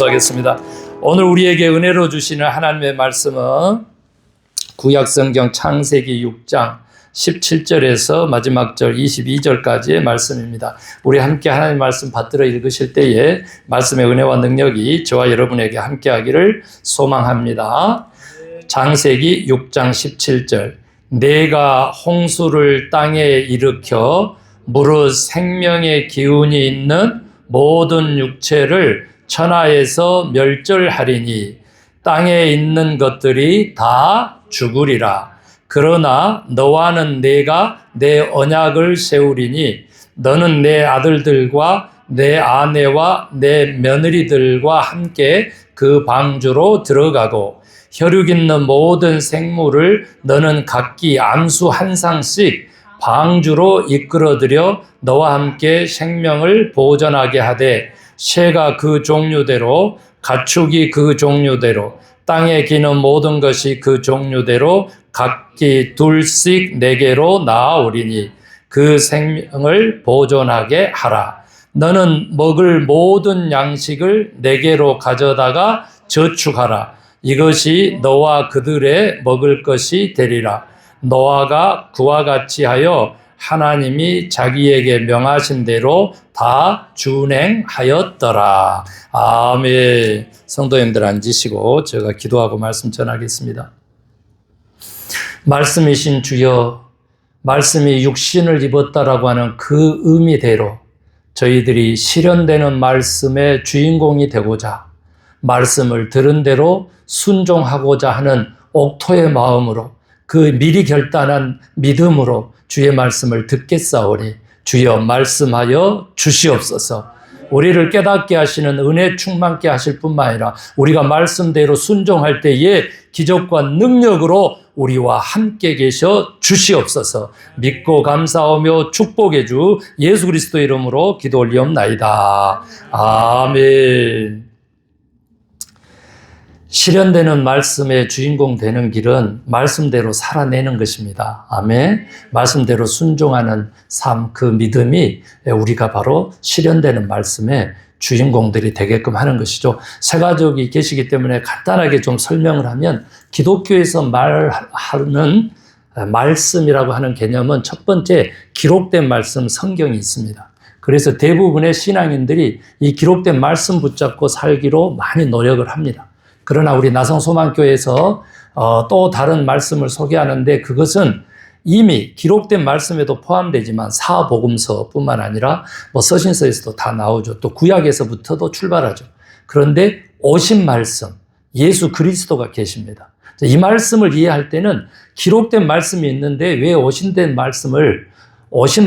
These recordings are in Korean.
봉독하겠습니다. 오늘 우리에게 은혜로 주시는 하나님의 말씀은 구약성경 창세기 6장 17절에서 마지막 절 22절까지의 말씀입니다. 우리 함께 하나님의 말씀 받들어 읽으실 때에 말씀의 은혜와 능력이 저와 여러분에게 함께하기를 소망합니다. 창세기 6장 17절, 내가 홍수를 땅에 일으켜 무릇 생명의 기운이 있는 모든 육체를 천하에서 멸절하리니 땅에 있는 것들이 다 죽으리라. 그러나 너와는 내가 내 언약을 세우리니 너는 내 아들들과 내 아내와 내 며느리들과 함께 그 방주로 들어가고 혈육 있는 모든 생물을 너는 각기 암수 한 상씩 방주로 이끌어들여 너와 함께 생명을 보존하게 하되 새가 그 종류대로 가축이 그 종류대로 땅에 기는 모든 것이 그 종류대로 각기 둘씩 내게로 나아오리니 그 생명을 보존하게 하라. 너는 먹을 모든 양식을 내게로 가져다가 저축하라. 이것이 너와 그들의 먹을 것이 되리라. 노아가 그와 같이 하여 하나님이 자기에게 명하신 대로 다 준행하였더라. 아멘. 성도님들 앉으시고 제가 기도하고 말씀 전하겠습니다. 말씀이신 주여, 말씀이 육신을 입었다라고 하는 그 의미대로 저희들이 실현되는 말씀의 주인공이 되고자 말씀을 들은 대로 순종하고자 하는 옥토의 마음으로 그 미리 결단한 믿음으로 주의 말씀을 듣겠사오니 주여 말씀하여 주시옵소서. 우리를 깨닫게 하시는 은혜 충만케 하실 뿐만 아니라 우리가 말씀대로 순종할 때에 기적과 능력으로 우리와 함께 계셔 주시옵소서. 믿고 감사하며 축복의 주 예수 그리스도 이름으로 기도 올리옵나이다. 아멘. 실현되는 말씀의 주인공 되는 길은 말씀대로 살아내는 것입니다. 아멘. 말씀대로 순종하는 삶, 그 믿음이 우리가 바로 실현되는 말씀의 주인공들이 되게끔 하는 것이죠. 세 가족이 계시기 때문에 간단하게 좀 설명을 하면 기독교에서 말하는 말씀이라고 하는 개념은 첫 번째 기록된 말씀 성경이 있습니다. 그래서 대부분의 신앙인들이 이 기록된 말씀 붙잡고 살기로 많이 노력을 합니다. 그러나 우리 나성소망교회에서 또 다른 말씀을 소개하는데 그것은 이미 기록된 말씀에도 포함되지만 사복음서뿐만 아니라 서신서에서도 다 나오죠. 또 구약에서부터도 출발하죠. 그런데 오신 말씀, 예수 그리스도가 계십니다. 이 말씀을 이해할 때는 기록된 말씀이 있는데 왜 오신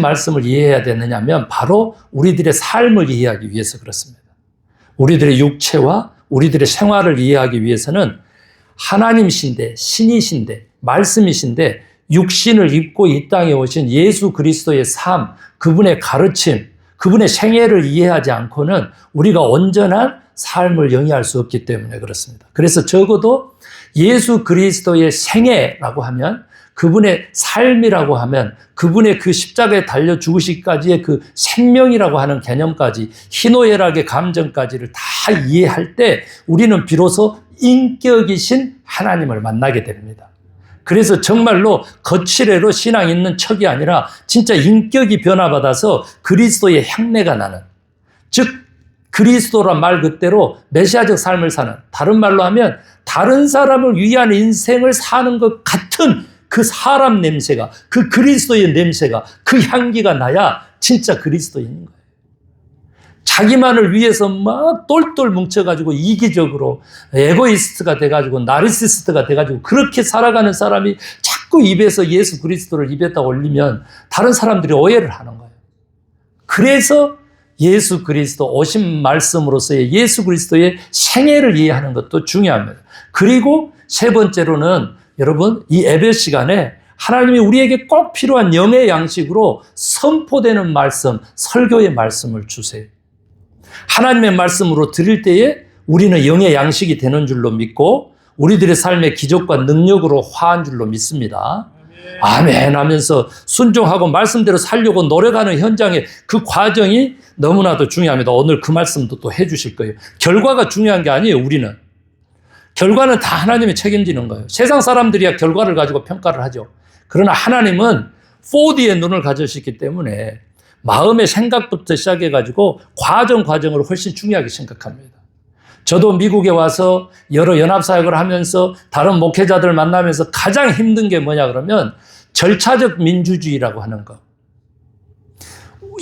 말씀을 이해해야 되느냐 하면 바로 우리들의 삶을 이해하기 위해서 그렇습니다. 우리들의 육체와 우리들의 생활을 이해하기 위해서는 하나님이신데 신이신데 말씀이신데 육신을 입고 이 땅에 오신 예수 그리스도의 삶, 그분의 가르침, 그분의 생애를 이해하지 않고는 우리가 온전한 삶을 영위할 수 없기 때문에 그렇습니다. 그래서 적어도 예수 그리스도의 생애라고 하면 그분의 삶이라고 하면 그분의 그 십자가에 달려 죽으시기까지의 그 생명이라고 하는 개념까지 희노애락의 감정까지를 다 이해할 때 우리는 비로소 인격이신 하나님을 만나게 됩니다. 그래서 정말로 거칠애로 신앙 있는 척이 아니라 진짜 인격이 변화받아서 그리스도의 향내가 나는, 즉 그리스도란 말 그대로 메시아적 삶을 사는, 다른 말로 하면 다른 사람을 위한 인생을 사는 것 같은 그 사람 냄새가, 그 그리스도의 냄새가, 그 향기가 나야 진짜 그리스도인인 거예요. 자기만을 위해서 막 똘똘 뭉쳐가지고 이기적으로 에고이스트가 돼가지고 나르시스트가 돼가지고 그렇게 살아가는 사람이 자꾸 입에서 예수 그리스도를 입에다 올리면 다른 사람들이 오해를 하는 거예요. 그래서 예수 그리스도 오신 말씀으로서의 예수 그리스도의 생애를 이해하는 것도 중요합니다. 그리고 세 번째로는 여러분, 이 예배 시간에 하나님이 우리에게 꼭 필요한 영의 양식으로 선포되는 말씀, 설교의 말씀을 주세요. 하나님의 말씀으로 드릴 때에 우리는 영의 양식이 되는 줄로 믿고 우리들의 삶의 기적과 능력으로 화한 줄로 믿습니다. 아멘 하면서 순종하고 말씀대로 살려고 노력하는 현장의 그 과정이 너무나도 중요합니다. 오늘 그 말씀도 또 해주실 거예요. 결과가 중요한 게 아니에요. 우리는 결과는 다 하나님이 책임지는 거예요. 세상 사람들이야 결과를 가지고 평가를 하죠. 그러나 하나님은 4D의 눈을 가지셨기 때문에 마음의 생각부터 시작해가지고 과정을 훨씬 중요하게 생각합니다. 저도 미국에 와서 여러 연합사역을 하면서 다른 목회자들 만나면서 가장 힘든 게 뭐냐 그러면 절차적 민주주의라고 하는 거.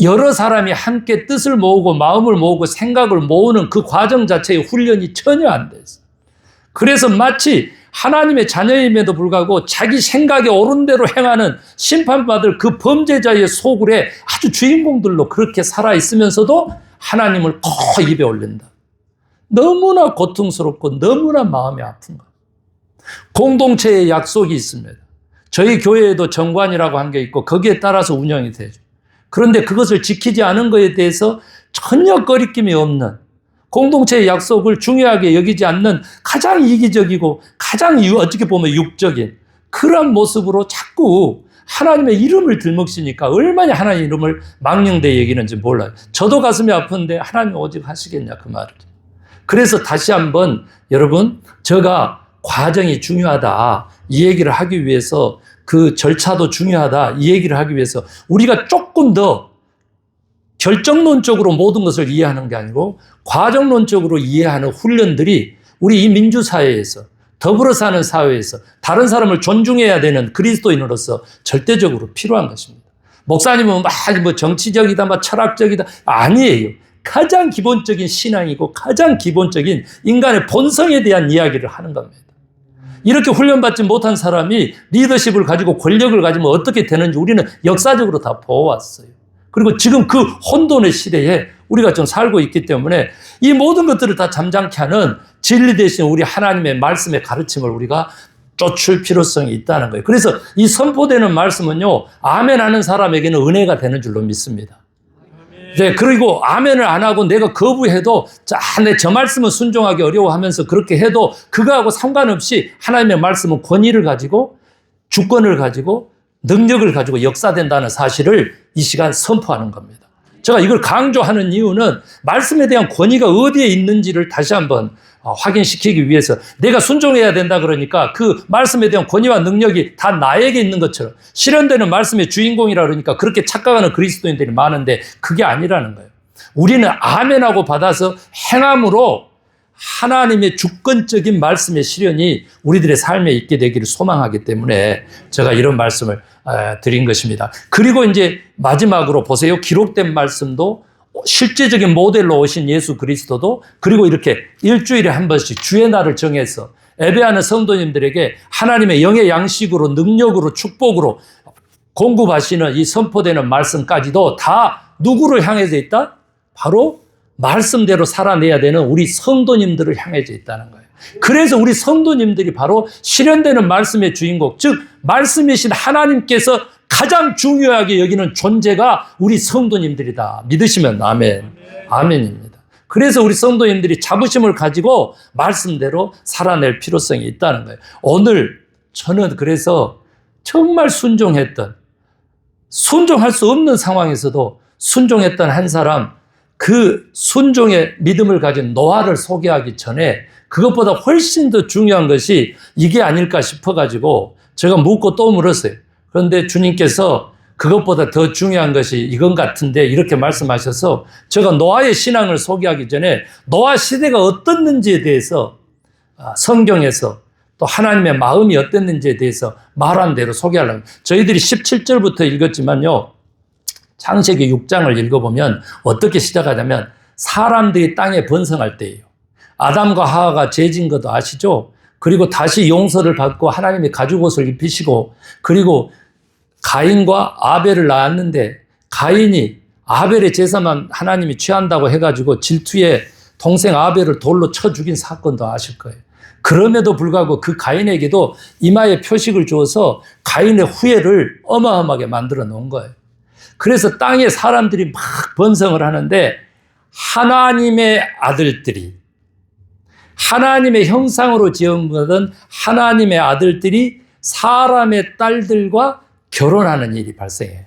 여러 사람이 함께 뜻을 모으고 마음을 모으고 생각을 모으는 그 과정 자체의 훈련이 전혀 안 됐어요. 그래서 마치 하나님의 자녀임에도 불구하고 자기 생각에 옳은 대로 행하는 심판받을 그 범죄자의 소굴에 아주 주인공들로 그렇게 살아있으면서도 하나님을 거 입에 올린다. 너무나 고통스럽고 너무나 마음이 아픈 것. 공동체의 약속이 있습니다. 저희 교회에도 정관이라고 한 게 있고 거기에 따라서 운영이 되죠. 그런데 그것을 지키지 않은 것에 대해서 전혀 거리낌이 없는 공동체의 약속을 중요하게 여기지 않는 가장 이기적이고 가장 어떻게 보면 육적인 그런 모습으로 자꾸 하나님의 이름을 들먹이니까 얼마나 하나님의 이름을 망령되이 여기는지 몰라요. 저도 가슴이 아픈데 하나님 오직 하시겠냐 그 말을. 그래서 다시 한번 여러분 제가 과정이 중요하다 이 얘기를 하기 위해서 그 절차도 중요하다 이 얘기를 하기 위해서 우리가 조금 더 결정론적으로 모든 것을 이해하는 게 아니고 과정론적으로 이해하는 훈련들이 우리 이 민주사회에서 더불어 사는 사회에서 다른 사람을 존중해야 되는 그리스도인으로서 절대적으로 필요한 것입니다. 목사님은 막 정치적이다, 막 철학적이다 아니에요. 가장 기본적인 신앙이고 가장 기본적인 인간의 본성에 대한 이야기를 하는 겁니다. 이렇게 훈련받지 못한 사람이 리더십을 가지고 권력을 가지면 어떻게 되는지 우리는 역사적으로 다 보아왔어요. 그리고 지금 그 혼돈의 시대에 우리가 좀 살고 있기 때문에 이 모든 것들을 다 잠잠케 하는 진리 대신 우리 하나님의 말씀의 가르침을 우리가 쫓을 필요성이 있다는 거예요. 그래서 이 선포되는 말씀은요, 아멘 하는 사람에게는 은혜가 되는 줄로 믿습니다. 네, 그리고 아멘을 안 하고 내가 거부해도 저 말씀은 순종하기 어려워하면서 그렇게 해도 그거하고 상관없이 하나님의 말씀은 권위를 가지고 주권을 가지고 능력을 가지고 역사된다는 사실을 이 시간 선포하는 겁니다. 제가 이걸 강조하는 이유는 말씀에 대한 권위가 어디에 있는지를 다시 한번 확인시키기 위해서 내가 순종해야 된다 그러니까 그 말씀에 대한 권위와 능력이 다 나에게 있는 것처럼 실현되는 말씀의 주인공이라 그러니까 그렇게 착각하는 그리스도인들이 많은데 그게 아니라는 거예요. 우리는 아멘하고 받아서 행함으로 하나님의 주권적인 말씀의 실현이 우리들의 삶에 있게 되기를 소망하기 때문에 제가 이런 말씀을 드린 것입니다. 그리고 이제 마지막으로 보세요. 기록된 말씀도 실제적인 모델로 오신 예수 그리스도도 그리고 이렇게 일주일에 한 번씩 주의 날을 정해서 예배하는 성도님들에게 하나님의 영의 양식으로 능력으로 축복으로 공급하시는 이 선포되는 말씀까지도 다 누구를 향해져 있다? 바로 말씀대로 살아내야 되는 우리 성도님들을 향해져 있다는 거예요. 그래서 우리 성도님들이 바로 실현되는 말씀의 주인공, 즉 말씀이신 하나님께서 가장 중요하게 여기는 존재가 우리 성도님들이다. 믿으시면 아멘. 아멘입니다. 그래서 우리 성도님들이 자부심을 가지고 말씀대로 살아낼 필요성이 있다는 거예요. 오늘 저는 그래서 정말 순종할 수 없는 상황에서도 순종했던 한 사람, 그 순종의 믿음을 가진 노아를 소개하기 전에 그것보다 훨씬 더 중요한 것이 이게 아닐까 싶어가지고 제가 묻고 또 물었어요. 그런데 주님께서 그것보다 더 중요한 것이 이건 같은데 이렇게 말씀하셔서 제가 노아의 신앙을 소개하기 전에 노아 시대가 어떻는지에 대해서 성경에서 또 하나님의 마음이 어땠는지에 대해서 말한 대로 소개하려고. 저희들이 17절부터 읽었지만요. 창세기 6장을 읽어보면 어떻게 시작하냐면 사람들이 땅에 번성할 때예요. 아담과 하와가 죄진 것도 아시죠? 그리고 다시 용서를 받고 하나님이 가죽옷을 입히시고 그리고 가인과 아벨을 낳았는데 가인이 아벨의 제사만 하나님이 취한다고 해가지고 질투에 동생 아벨을 돌로 쳐 죽인 사건도 아실 거예요. 그럼에도 불구하고 그 가인에게도 이마에 표식을 주어서 가인의 후예를 어마어마하게 만들어 놓은 거예요. 그래서 땅에 사람들이 막 번성을 하는데 하나님의 아들들이 하나님의 형상으로 지은 것은 하나님의 아들들이 사람의 딸들과 결혼하는 일이 발생해요.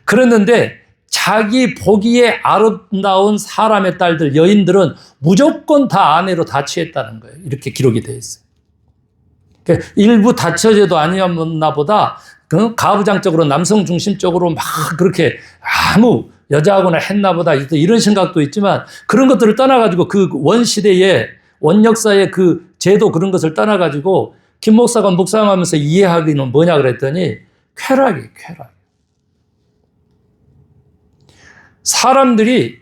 그랬는데 자기 보기에 아름다운 사람의 딸들, 여인들은 무조건 다 아내로 다 취했다는 거예요. 이렇게 기록이 되어 있어요. 그러니까 일부 다처제도 아니었나 보다 가부장적으로 남성 중심적으로 막 그렇게 아무 여자하고나 했나 보다 이런 생각도 있지만 그런 것들을 떠나가지고 그 원시대의 원역사의 그 제도 그런 것을 떠나가지고 김 목사가 묵상하면서 이해하기는 뭐냐 그랬더니 쾌락이에요. 쾌락. 사람들이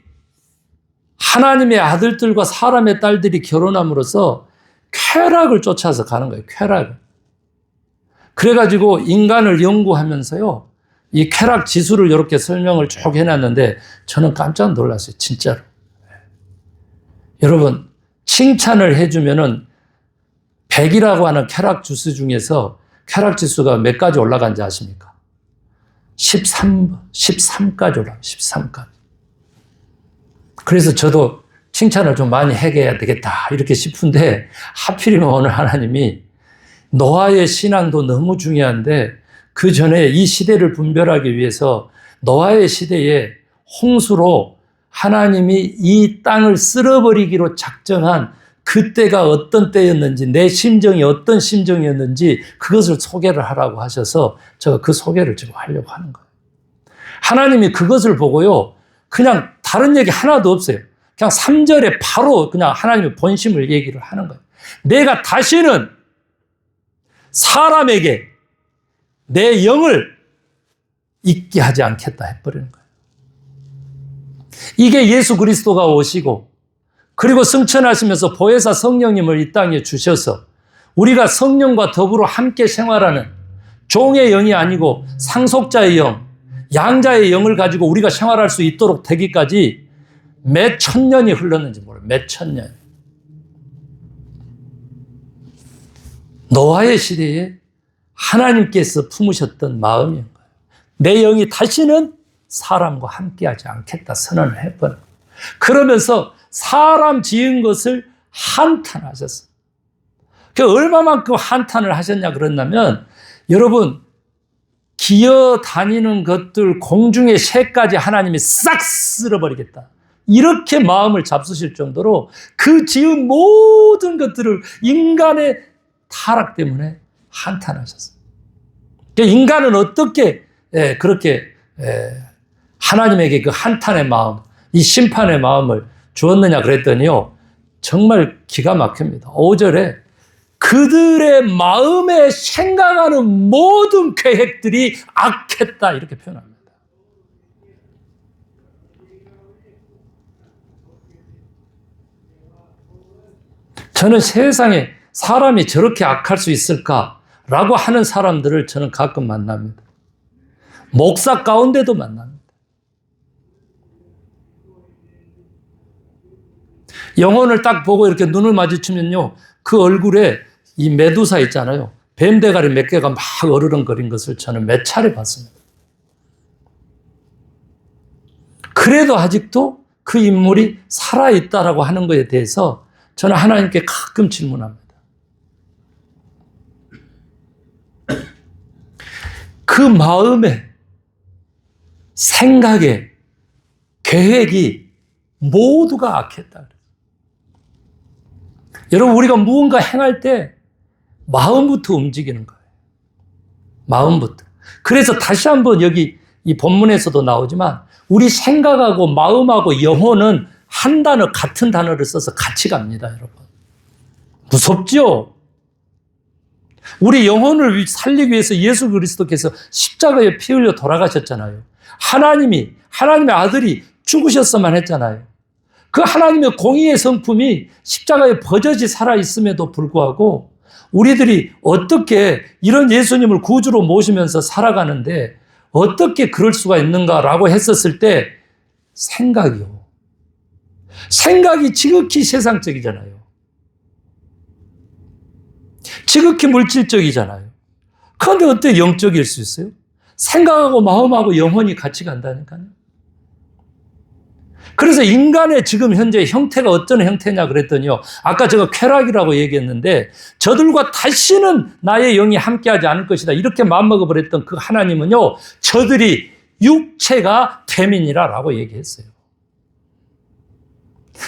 하나님의 아들들과 사람의 딸들이 결혼함으로써 쾌락을 쫓아서 가는 거예요. 쾌락을. 그래가지고 인간을 연구하면서요. 이 쾌락 지수를 이렇게 설명을 쭉 해놨는데 저는 깜짝 놀랐어요. 진짜로. 여러분 칭찬을 해주면은 100이라고 하는 쾌락 지수 중에서 쾌락 지수가 몇 가지 올라간지 아십니까? 13까지 올라가요. 13까지. 그래서 저도 칭찬을 좀 많이 해야 되겠다 이렇게 싶은데 하필이면 오늘 하나님이 노아의 신앙도 너무 중요한데 그 전에 이 시대를 분별하기 위해서 노아의 시대에 홍수로 하나님이 이 땅을 쓸어버리기로 작정한 그때가 어떤 때였는지 내 심정이 어떤 심정이었는지 그것을 소개를 하라고 하셔서 제가 그 소개를 지금 하려고 하는 거예요. 하나님이 그것을 보고요. 그냥 다른 얘기 하나도 없어요. 그냥 3절에 바로 그냥 하나님의 본심을 얘기를 하는 거예요. 내가 다시는 사람에게 내 영을 있게 하지 않겠다 해버리는 거예요. 이게 예수 그리스도가 오시고 그리고 승천하시면서 보혜사 성령님을 이 땅에 주셔서 우리가 성령과 더불어 함께 생활하는 종의 영이 아니고 상속자의 영, 양자의 영을 가지고 우리가 생활할 수 있도록 되기까지 몇 천년이 흘렀는지 몰라요. 몇 천년. 노아의 시대에 하나님께서 품으셨던 마음인 거예요. 내 영이 다시는 사람과 함께하지 않겠다 선언을 해버려요. 그러면서 사람 지은 것을 한탄하셨어요. 얼마만큼 한탄을 하셨냐 그랬냐면 여러분 기어 다니는 것들 공중의 새까지 하나님이 싹 쓸어버리겠다. 이렇게 마음을 잡수실 정도로 그 지은 모든 것들을 인간의 타락 때문에 한탄하셨어요. 인간은 어떻게 그렇게 하나님에게 그 한탄의 마음, 이 심판의 마음을 주었느냐 그랬더니요. 정말 기가 막힙니다. 5절에 그들의 마음에 생각하는 모든 계획들이 악했다 이렇게 표현합니다. 저는 세상에 사람이 저렇게 악할 수 있을까라고 하는 사람들을 저는 가끔 만납니다. 목사 가운데도 만납니다. 영혼을 딱 보고 이렇게 눈을 마주치면요. 그 얼굴에 이 메두사 있잖아요. 뱀 대가리 몇 개가 막 어르렁거린 것을 저는 몇 차례 봤습니다. 그래도 아직도 그 인물이 살아있다라고 하는 것에 대해서 저는 하나님께 가끔 질문합니다. 그 마음에, 생각에, 계획이 모두가 악했다. 여러분, 우리가 무언가 행할 때 마음부터 움직이는 거예요. 마음부터. 그래서 다시 한번 여기 이 본문에서도 나오지만 우리 생각하고 마음하고 영혼은 한 단어, 같은 단어를 써서 같이 갑니다, 여러분. 무섭죠? 우리 영혼을 살리기 위해서 예수 그리스도께서 십자가에 피 흘려 돌아가셨잖아요. 하나님의 아들이 죽으셨어만 했잖아요. 그 하나님의 공의의 성품이 십자가에 버젓이 살아있음에도 불구하고 우리들이 어떻게 이런 예수님을 구주로 모시면서 살아가는데 어떻게 그럴 수가 있는가라고 했었을 때 생각이 지극히 세상적이잖아요. 지극히 물질적이잖아요. 그런데 어떻게 영적일 수 있어요? 생각하고 마음하고 영혼이 같이 간다니까요. 그래서 인간의 지금 현재 형태가 어떤 형태냐 그랬더니요. 아까 제가 쾌락이라고 얘기했는데 저들과 다시는 나의 영이 함께하지 않을 것이다. 이렇게 마음먹어버렸던 그 하나님은요. 저들이 육체가 태민이라고 얘기했어요.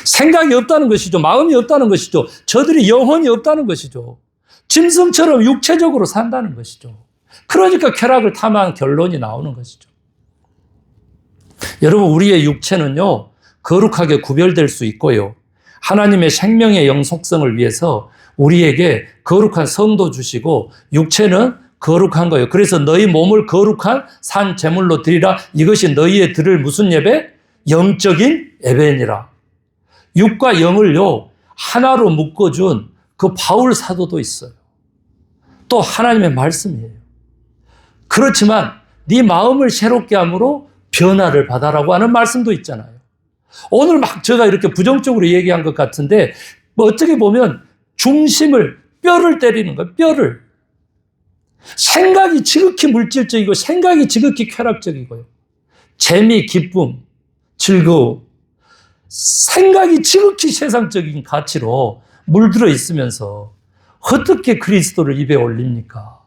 생각이 없다는 것이죠. 마음이 없다는 것이죠. 저들이 영혼이 없다는 것이죠. 짐승처럼 육체적으로 산다는 것이죠. 그러니까 쾌락을 탐한 결론이 나오는 것이죠. 여러분, 우리의 육체는요, 거룩하게 구별될 수 있고요. 하나님의 생명의 영속성을 위해서 우리에게 거룩한 성도 주시고 육체는 거룩한 거예요. 그래서 너희 몸을 거룩한 산 제물로 드리라. 이것이 너희의 드릴 무슨 예배? 영적인 예배니라. 육과 영을요, 하나로 묶어준 그 바울 사도도 있어요. 또 하나님의 말씀이에요. 그렇지만 네 마음을 새롭게 함으로 변화를 받아라고 하는 말씀도 있잖아요. 오늘 막 제가 이렇게 부정적으로 얘기한 것 같은데 어떻게 보면 중심을, 뼈를 때리는 거예요. 뼈를. 생각이 지극히 물질적이고 생각이 지극히 쾌락적이고요. 재미, 기쁨, 즐거움. 생각이 지극히 세상적인 가치로 물들어 있으면서 어떻게 그리스도를 입에 올립니까?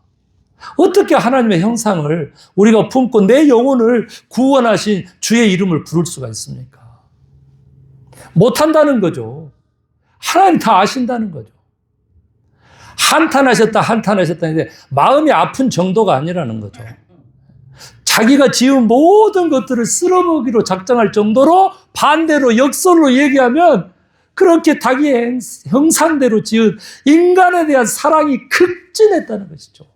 어떻게 하나님의 형상을 우리가 품고 내 영혼을 구원하신 주의 이름을 부를 수가 있습니까? 못한다는 거죠. 하나님 다 아신다는 거죠. 한탄하셨다 했는데 마음이 아픈 정도가 아니라는 거죠. 자기가 지은 모든 것들을 쓸어먹기로 작정할 정도로 반대로 역설로 얘기하면 그렇게 자기의 형상대로 지은 인간에 대한 사랑이 극진했다는 것이죠.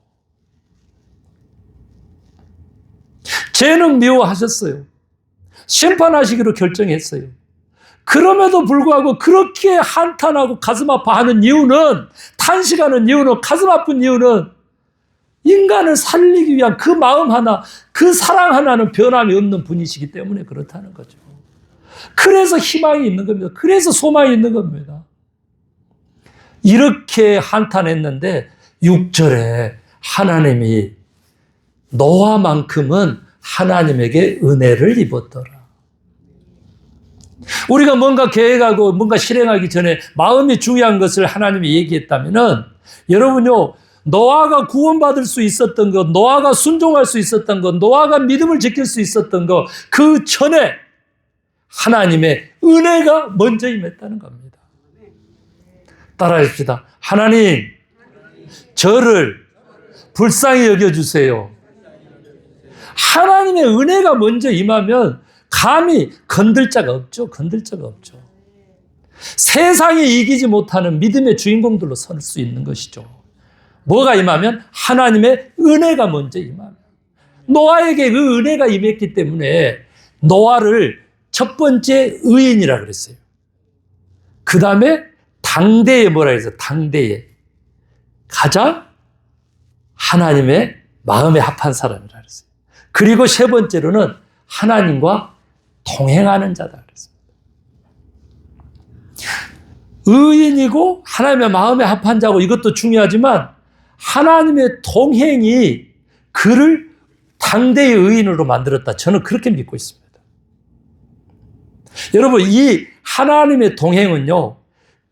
죄는 미워하셨어요. 심판하시기로 결정했어요. 그럼에도 불구하고 그렇게 한탄하고 가슴 아파하는 이유는, 탄식하는 이유는, 가슴 아픈 이유는 인간을 살리기 위한 그 마음 하나, 그 사랑 하나는 변함이 없는 분이시기 때문에 그렇다는 거죠. 그래서 희망이 있는 겁니다. 그래서 소망이 있는 겁니다. 이렇게 한탄했는데 6절에 하나님이 노아만큼은 하나님에게 은혜를 입었더라. 우리가 뭔가 계획하고 뭔가 실행하기 전에 마음이 중요한 것을 하나님이 얘기했다면은 여러분요, 노아가 구원받을 수 있었던 것, 노아가 순종할 수 있었던 것, 노아가 믿음을 지킬 수 있었던 것, 그 전에 하나님의 은혜가 먼저 임했다는 겁니다. 따라합시다. 하나님, 저를 불쌍히 여겨주세요. 하나님의 은혜가 먼저 임하면 감히 건들 자가 없죠. 건들 자가 없죠. 세상이 이기지 못하는 믿음의 주인공들로 설 수 있는 것이죠. 뭐가 임하면? 하나님의 은혜가 먼저 임하면. 노아에게 그 은혜가 임했기 때문에 노아를 첫 번째 의인이라 그랬어요. 그 다음에 당대에 뭐라 그랬어요? 당대에 가장 하나님의 마음에 합한 사람이라 그랬어요. 그리고 세 번째로는 하나님과 동행하는 자다 그랬습니다. 의인이고 하나님의 마음에 합한 자고 이것도 중요하지만 하나님의 동행이 그를 당대의 의인으로 만들었다. 저는 그렇게 믿고 있습니다. 여러분, 이 하나님의 동행은요,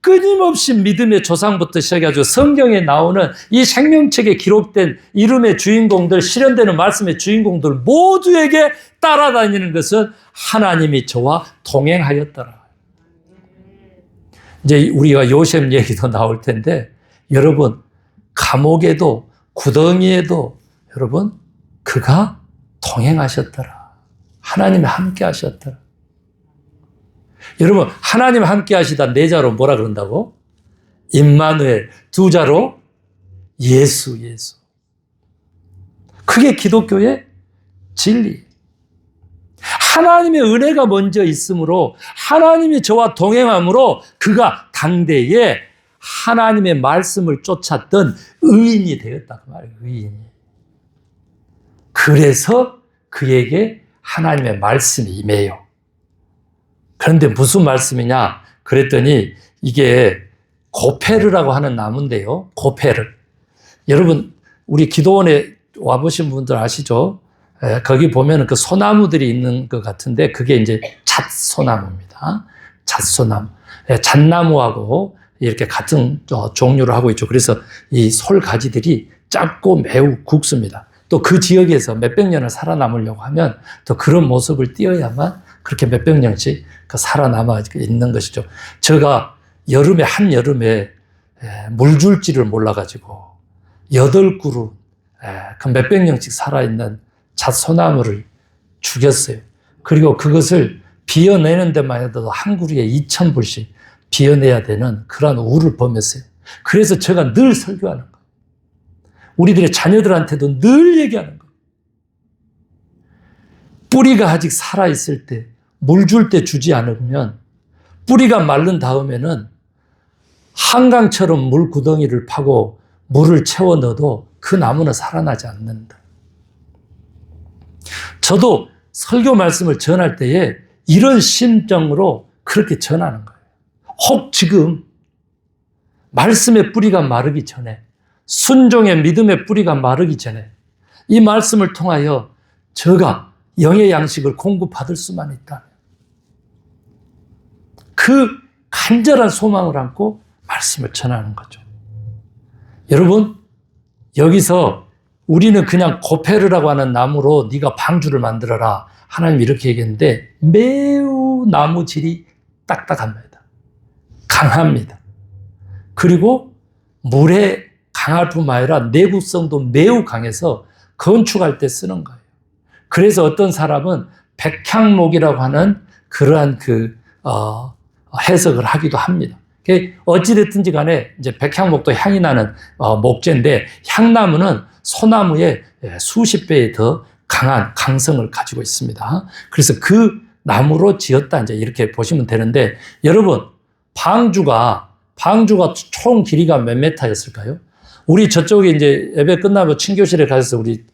끊임없이 믿음의 조상부터 시작해가지고 성경에 나오는 이 생명책에 기록된 이름의 주인공들, 실현되는 말씀의 주인공들 모두에게 따라다니는 것은 하나님이 저와 동행하였더라. 이제 우리가 요셉 얘기도 나올 텐데, 여러분, 감옥에도 구덩이에도 여러분, 그가 동행하셨더라. 하나님이 함께 하셨더라. 여러분, 하나님 함께 하시다 네 자로 뭐라 그런다고? 임마누엘. 두 자로 예수. 그게 기독교의 진리. 하나님의 은혜가 먼저 있으므로 하나님이 저와 동행함으로 그가 당대에 하나님의 말씀을 쫓았던 의인이 되었다. 그 말이에요. 의인이. 그래서 그에게 하나님의 말씀이 임해요. 그런데 무슨 말씀이냐? 그랬더니 이게 고페르라고 하는 나무인데요. 고페르. 여러분, 우리 기도원에 와보신 분들 아시죠? 거기 보면은 그 소나무들이 있는 것 같은데 그게 이제 잣소나무입니다. 잣소나무. 잣나무하고 이렇게 같은 종류를 하고 있죠. 그래서 이 솔가지들이 짧고 매우 굵습니다. 또 그 지역에서 몇백 년을 살아남으려고 하면 또 그런 모습을 띄어야만 그렇게 몇백 년씩 살아남아 있는 것이죠. 제가 한여름에 물 줄지를 몰라가지고 8그루 그 몇백 년씩 살아있는 잣소나무를 죽였어요. 그리고 그것을 비워내는 데만 해도 한 그루에 2,000불씩 비워내야 되는 그러한 우를 범했어요. 그래서 제가 늘 설교하는 거예요. 우리들의 자녀들한테도 늘 얘기하는 거예요. 뿌리가 아직 살아있을 때, 물 줄 때 주지 않으면 뿌리가 마른 다음에는 한강처럼 물 구덩이를 파고 물을 채워 넣어도 그 나무는 살아나지 않는다. 저도 설교 말씀을 전할 때에 이런 심정으로 그렇게 전하는 거예요. 혹 지금 말씀의 뿌리가 마르기 전에, 순종의 믿음의 뿌리가 마르기 전에 이 말씀을 통하여 저가 영의 양식을 공급받을 수만 있다면 그 간절한 소망을 안고 말씀을 전하는 거죠. 여러분, 여기서 우리는 그냥 고페르라고 하는 나무로 네가 방주를 만들어라. 하나님이 이렇게 얘기했는데 매우 나무 질이 딱딱합니다. 강합니다. 그리고 물에 강할 뿐만 아니라 내구성도 매우 강해서 건축할 때 쓰는 거예요. 그래서 어떤 사람은 백향목이라고 하는 그러한 해석을 하기도 합니다. 어찌됐든지 간에 이제 백향목도 향이 나는 목재인데 향나무는 소나무의 수십 배에 더 강한 강성을 가지고 있습니다. 그래서 그 나무로 지었다 이제 이렇게 보시면 되는데 여러분 방주가 총 길이가 몇 메타였을까요? 우리 저쪽에 이제 예배 끝나면 친교실에 가서 우리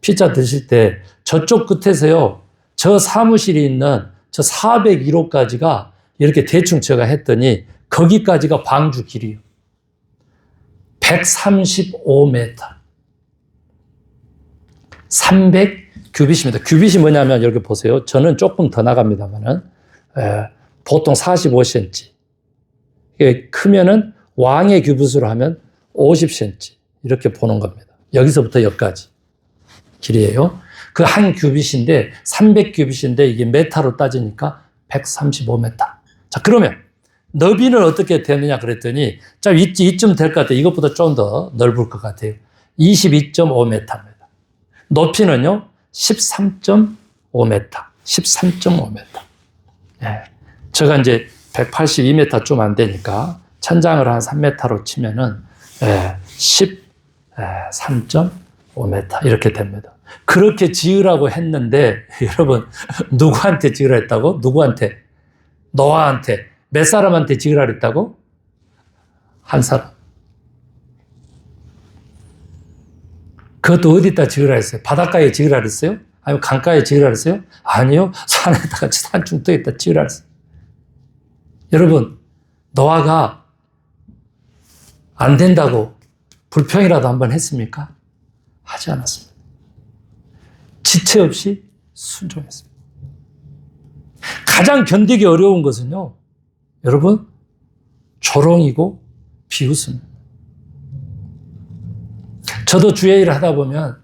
피자 드실 때 저쪽 끝에서요 저 사무실이 있는 저 401호까지가 이렇게 대충 제가 했더니 거기까지가 방주 길이요. 135m. 300규빗입니다. 규빗이 뭐냐면 여기 보세요. 저는 조금 더 나갑니다만은 보통 45cm. 이게 크면은 왕의 규빗으로 하면 50cm 이렇게 보는 겁니다. 여기서부터 여기까지 길이에요. 그 한 규빗인데 300규빗인데 이게 메타로 따지니까 135m. 자, 그러면 너비는 어떻게 되느냐 그랬더니 자, 이쯤 될 것 같아요. 이것보다 좀 더 넓을 것 같아요. 22.5m입니다. 높이는요 13.5m. 13.5m. 예. 제가 이제 182m 좀 안 되니까 천장을 한 3m로 치면은 13.5m 이렇게 됩니다. 그렇게 지으라고 했는데 여러분 누구한테 지으라 했다고? 누구한테? 노아한테. 몇 사람한테 지으라 했다고? 한 사람. 그것도 어디다 지으라 했어요? 바닷가에 지으라 했어요? 아니면 강가에 지으라 했어요? 아니요. 산에다가 산중턱에다 지으라 했어요. 여러분 노아가 안 된다고 불평이라도 한번 했습니까? 하지 않았습니다. 지체 없이 순종했습니다. 가장 견디기 어려운 것은요, 여러분, 조롱이고 비웃음입니다. 저도 주의 일을 하다 보면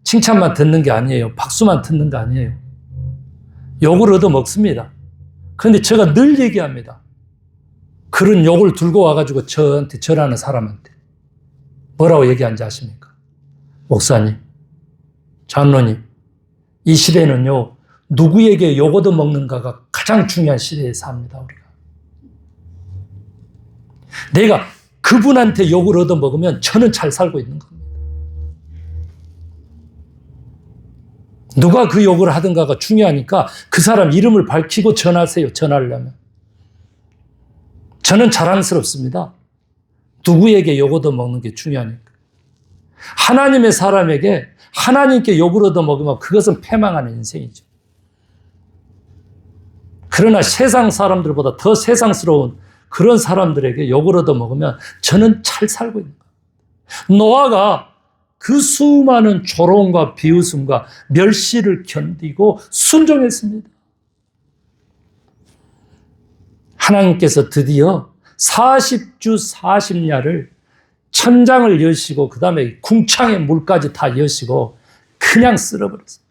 칭찬만 듣는 게 아니에요. 박수만 듣는 거 아니에요. 욕을 얻어 먹습니다. 그런데 제가 늘 얘기합니다. 그런 욕을 들고 와가지고 저한테 절하는 사람한테 뭐라고 얘기하는지 아십니까? 목사님, 장로님, 이 시대는요, 누구에게 욕 얻어 먹는가가 가장 중요한 시대에 삽니다, 우리가. 내가 그분한테 욕을 얻어 먹으면 저는 잘 살고 있는 겁니다. 누가 그 욕을 하든가가 중요하니까 그 사람 이름을 밝히고 전하세요, 전하려면. 저는 자랑스럽습니다. 누구에게 욕 얻어 먹는 게 중요하니까. 하나님의 사람에게 하나님께 욕을 얻어 먹으면 그것은 패망하는 인생이죠. 그러나 세상 사람들보다 더 세상스러운 그런 사람들에게 욕을 얻어 먹으면 저는 잘 살고 있는 거예요. 노아가 그 수많은 조롱과 비웃음과 멸시를 견디고 순종했습니다. 하나님께서 드디어 40주 40야를 천장을 여시고 그 다음에 궁창의 물까지 다 여시고 그냥 쓸어버렸어요.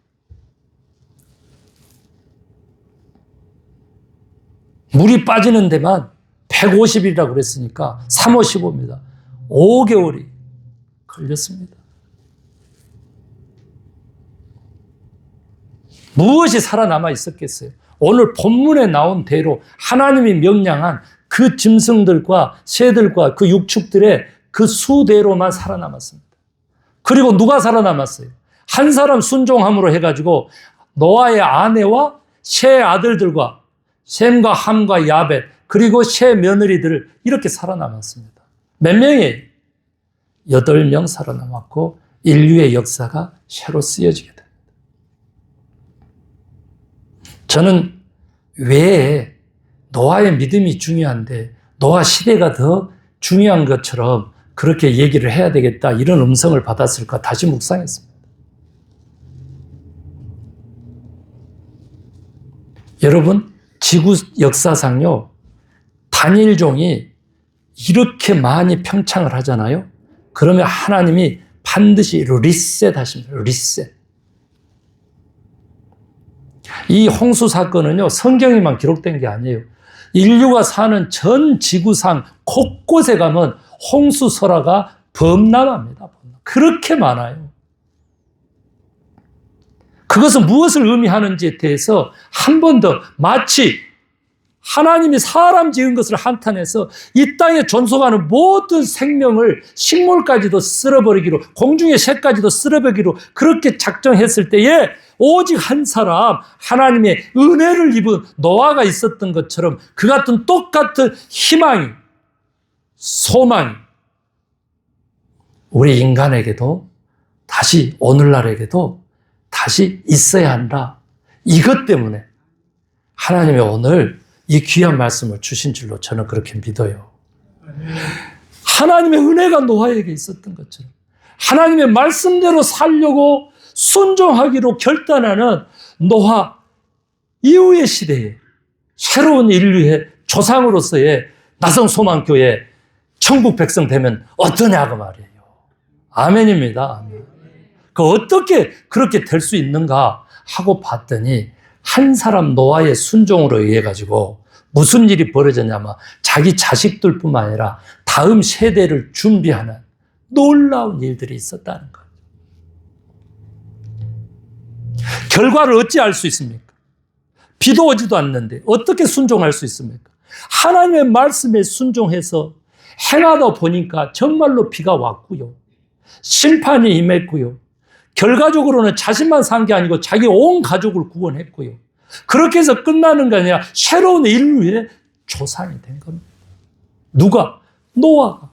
물이 빠지는 데만 150일이라고 그랬으니까 3호 15입니다. 5개월이 걸렸습니다. 무엇이 살아남아 있었겠어요? 오늘 본문에 나온 대로 하나님이 명령한 그 짐승들과 새들과 그 육축들의 그 수대로만 살아남았습니다. 그리고 누가 살아남았어요? 한 사람 순종함으로 해가지고 노아의 아내와 세 아들들과 셈과 함과 야벳 그리고 세 며느리들 이렇게 살아남았습니다. 몇 명이에요? 8명 살아남았고 인류의 역사가 새로 쓰여지게 됩니다. 저는 왜 노아의 믿음이 중요한데 노아 시대가 더 중요한 것처럼 그렇게 얘기를 해야 되겠다 이런 음성을 받았을까 다시 묵상했습니다. 여러분 지구 역사상요 단일종이 이렇게 많이 평창을 하잖아요. 그러면 하나님이 반드시 리셋하십니다. 리셋. 이 홍수 사건은요 성경에만 기록된 게 아니에요. 인류가 사는 전 지구상 곳곳에 가면 홍수 설화가 범람합니다. 그렇게 많아요. 그것은 무엇을 의미하는지에 대해서 한 번 더 마치 하나님이 사람 지은 것을 한탄해서 이 땅에 존속하는 모든 생명을 식물까지도 쓸어버리기로 공중의 새까지도 쓸어버리기로 그렇게 작정했을 때에 오직 한 사람 하나님의 은혜를 입은 노아가 있었던 것처럼 그 같은 똑같은 희망이 소망이 우리 인간에게도 다시 오늘날에게도 다시 있어야 한다. 이것 때문에 하나님이 오늘 이 귀한 말씀을 주신 줄로 저는 그렇게 믿어요. 하나님의 은혜가 노아에게 있었던 것처럼 하나님의 말씀대로 살려고 순종하기로 결단하는 노아 이후의 시대에 새로운 인류의 조상으로서의 나성소망교회 천국 백성 되면 어떠냐 그 말이에요. 아멘입니다. 그 어떻게 그렇게 될 수 있는가 하고 봤더니 한 사람 노아의 순종으로 의해 가지고 무슨 일이 벌어졌냐면 자기 자식들뿐만 아니라 다음 세대를 준비하는 놀라운 일들이 있었다는 거예요. 결과를 어찌 알 수 있습니까? 비도 오지도 않는데 어떻게 순종할 수 있습니까? 하나님의 말씀에 순종해서 행하다 보니까 정말로 비가 왔고요. 심판이 임했고요. 결과적으로는 자신만 산 게 아니고 자기 온 가족을 구원했고요. 그렇게 해서 끝나는 게 아니라 새로운 인류의 조상이 된 겁니다. 누가? 노아가.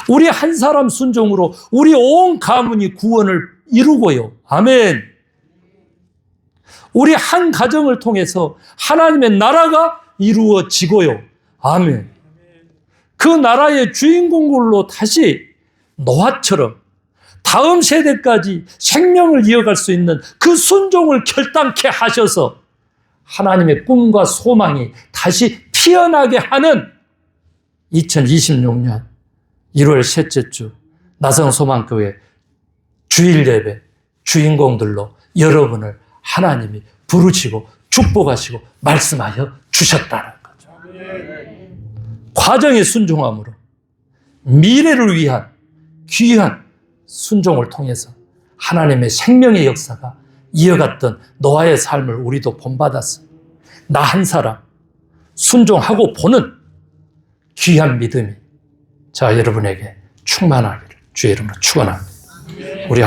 우리 한 사람 순종으로 우리 온 가문이 구원을 이루고요. 아멘. 우리 한 가정을 통해서 하나님의 나라가 이루어지고요. 아멘. 그 나라의 주인공으로 다시 노아처럼 다음 세대까지 생명을 이어갈 수 있는 그 순종을 결단케 하셔서 하나님의 꿈과 소망이 다시 피어나게 하는 2026년 1월 셋째 주 나성소망교회 주일 예배 주인공들로 여러분을 하나님이 부르시고 축복하시고 말씀하여 주셨다는 거죠. 과정의 순종함으로 미래를 위한 귀한 순종을 통해서 하나님의 생명의 역사가 이어갔던 노아의 삶을 우리도 본받았어요. 나 한 사람 순종하고 보는 귀한 믿음이 자 여러분에게 충만하기를 주의 이름으로 축원합니다. 우리